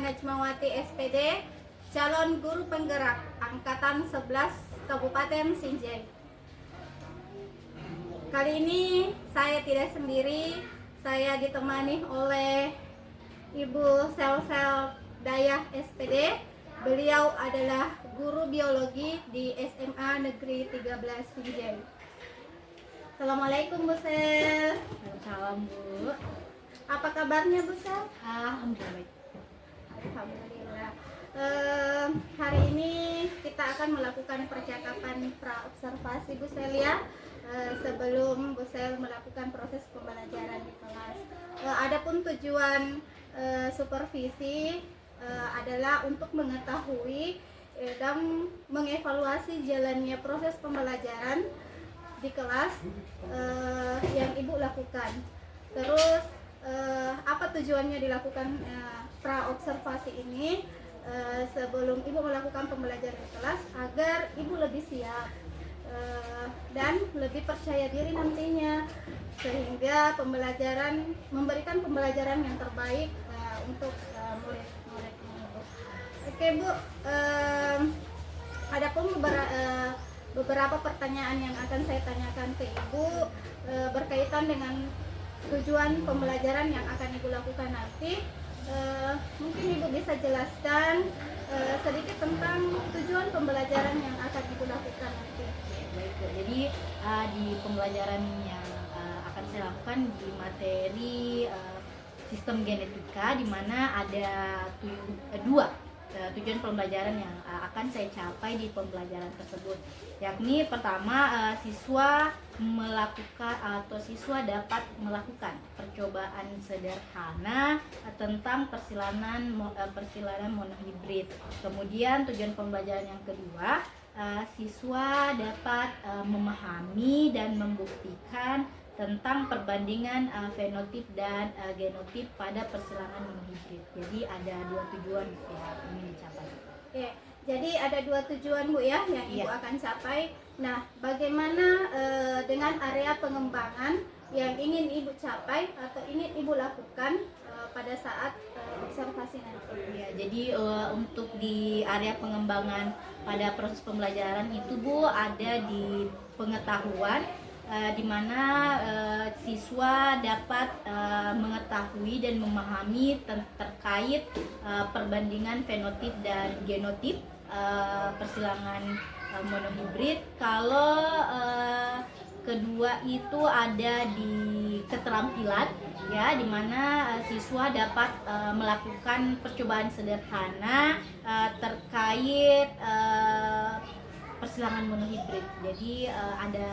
Najmawati SPD, calon guru penggerak angkatan 11 Kabupaten Sinjai. Kali ini saya tidak sendiri, saya ditemani oleh Ibu Sel Dayah SPD. Beliau adalah guru biologi di SMA Negeri 13 Sinjai. Assalamualaikum Bu Sel. Salam Bu. Apa kabarnya Bu Sel? Alhamdulillah baik. Alhamdulillah. Hari ini kita akan melakukan percakapan pra-observasi Bu Sel ya. Sebelum Bu Sel melakukan proses pembelajaran di kelas. Adapun tujuan supervisi adalah untuk mengetahui dan mengevaluasi jalannya proses pembelajaran di kelas yang Ibu lakukan. Terus apa tujuannya dilakukan pra-observasi ini? Sebelum Ibu melakukan pembelajaran di kelas agar Ibu lebih siap dan lebih percaya diri nantinya, sehingga memberikan pembelajaran yang terbaik untuk murid-murid ini. Oke Bu, adapun beberapa pertanyaan yang akan saya tanyakan ke Ibu berkaitan dengan tujuan pembelajaran yang akan Ibu lakukan nanti. Mungkin Ibu bisa jelaskan sedikit tentang tujuan pembelajaran yang akan Ibu lakukan nanti. Baik Bu. Jadi di pembelajaran yang akan saya lakukan di materi sistem genetika, di mana ada dua tujuan pembelajaran yang akan saya capai di pembelajaran tersebut, yakni pertama siswa dapat melakukan percobaan sederhana tentang persilanan monohibrid. Kemudian tujuan pembelajaran yang kedua, siswa dapat memahami dan membuktikan tentang perbandingan fenotip dan genotip pada persilangan monohibrid. Jadi ada dua tujuan yang ingin dicapai. Oke, jadi ada dua tujuan Bu ya yang Ibu akan capai. Nah, bagaimana dengan area pengembangan yang ingin Ibu capai atau ingin Ibu lakukan pada saat observasi nanti? Ya, jadi untuk di area pengembangan pada proses pembelajaran itu Bu, ada di pengetahuan, di mana siswa dapat mengetahui dan memahami terkait perbandingan fenotip dan genotip persilangan monohibrid. Kalau kedua itu ada di keterampilan ya, di mana siswa dapat melakukan percobaan sederhana terkait persilangan monohibrid. Jadi ada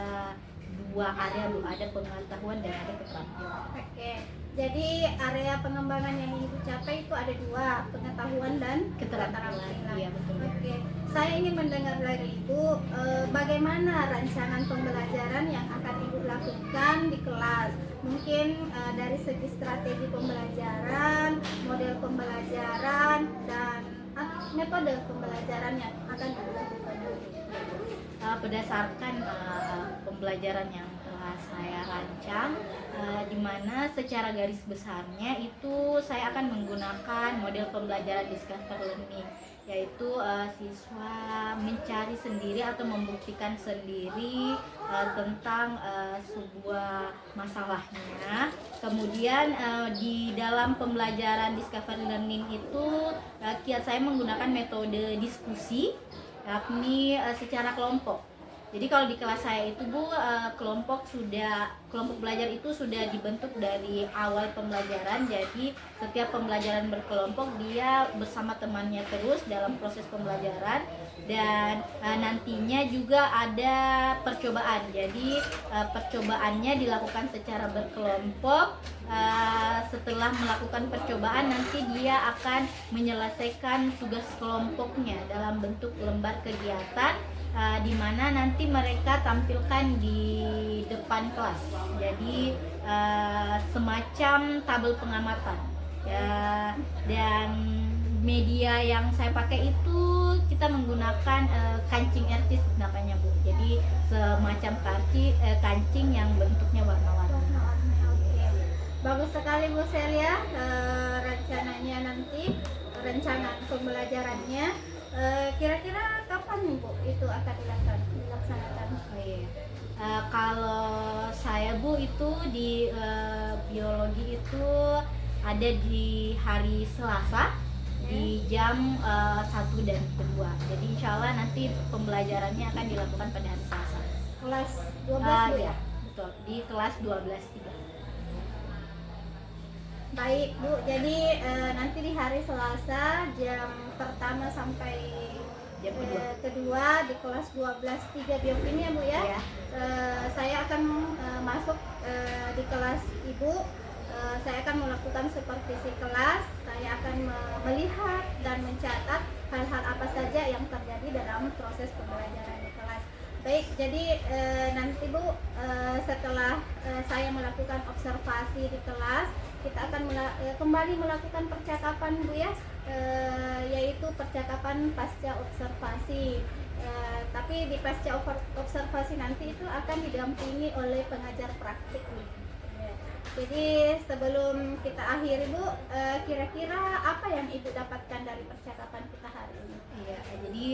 dua area, ada pengetahuan dan ada keterampilan. Oke, jadi area pengembangan yang Ibu capai itu ada dua, pengetahuan dan Keterampilan. Iya, betul. Oke, saya ingin mendengar dari Ibu bagaimana rancangan pembelajaran yang akan Ibu lakukan di kelas. Mungkin dari segi strategi pembelajaran, model pembelajaran, dan metode pembelajaran yang akan Ibu lakukan. Berdasarkan pembelajaran yang telah saya rancang, di mana secara garis besarnya itu saya akan menggunakan model pembelajaran discover learning, yaitu siswa mencari sendiri atau membuktikan sendiri tentang sebuah masalahnya. Kemudian di dalam pembelajaran discover learning itu saya menggunakan metode diskusi, yakni secara kelompok. Jadi kalau di kelas saya itu Bu, kelompok belajar itu sudah dibentuk dari awal pembelajaran. Jadi setiap pembelajaran berkelompok dia bersama temannya terus dalam proses pembelajaran, dan nantinya juga ada percobaan. Jadi percobaannya dilakukan secara berkelompok. Setelah melakukan percobaan, nanti dia akan menyelesaikan tugas kelompoknya dalam bentuk lembar kegiatan, di mana nanti mereka tampilkan di depan kelas. Jadi semacam tabel pengamatan ya, dan media yang saya pakai itu kita menggunakan kancing artis namanya Bu. Jadi semacam kancing yang bentuknya warna-warni. Bagus sekali Bu Celia, rencananya nanti rancangan pembelajarannya. Kira-kira kapan nih Bu itu akan dilaksanakan? Oh iya. Kalau saya Bu itu di biologi itu ada di hari Selasa di jam 1 dan 2. Jadi insya Allah nanti pembelajarannya akan dilakukan pada hari Selasa. Kelas 12 Bu ya? Betul, di kelas 12-3. Baik Bu, jadi nanti di hari Selasa jam pertama sampai Jam kedua di kelas 12-3 biokimia Bu ya. Ya. Saya akan masuk di kelas Ibu. Saya akan melakukan supervisi kelas. Saya akan melihat dan mencatat hal-hal apa saja yang terjadi dalam proses pembelajaran di kelas. Baik, jadi nanti Bu, setelah saya melakukan observasi di kelas, kita akan kembali melakukan percakapan Bu ya, yaitu percakapan pasca observasi. Tapi di pasca observasi nanti itu akan didampingi oleh pengajar praktik Bu. Jadi sebelum kita akhiri Bu, kira-kira apa yang Ibu dapatkan dari percakapan kita hari ini? Iya, jadi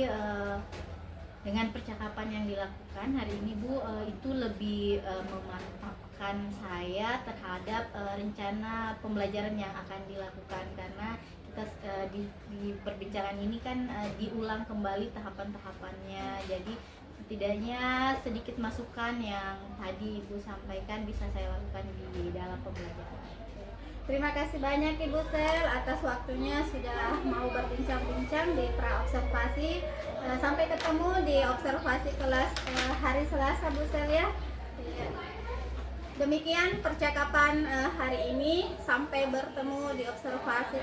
dengan percakapan yang dilakukan hari ini Bu, itu lebih memantapkan saya terhadap rencana pembelajaran yang akan dilakukan, karena kita di perbincangan ini kan diulang kembali tahapan-tahapannya. Jadi setidaknya sedikit masukan yang tadi Ibu sampaikan bisa saya lakukan di dalam pembelajaran. Terima kasih banyak Ibu Sel atas waktunya sudah mau berbincang-bincang di pra-observasi. Sampai ketemu di observasi kelas hari Selasa Bu Sel ya. Demikian percakapan hari ini. Sampai bertemu di observasi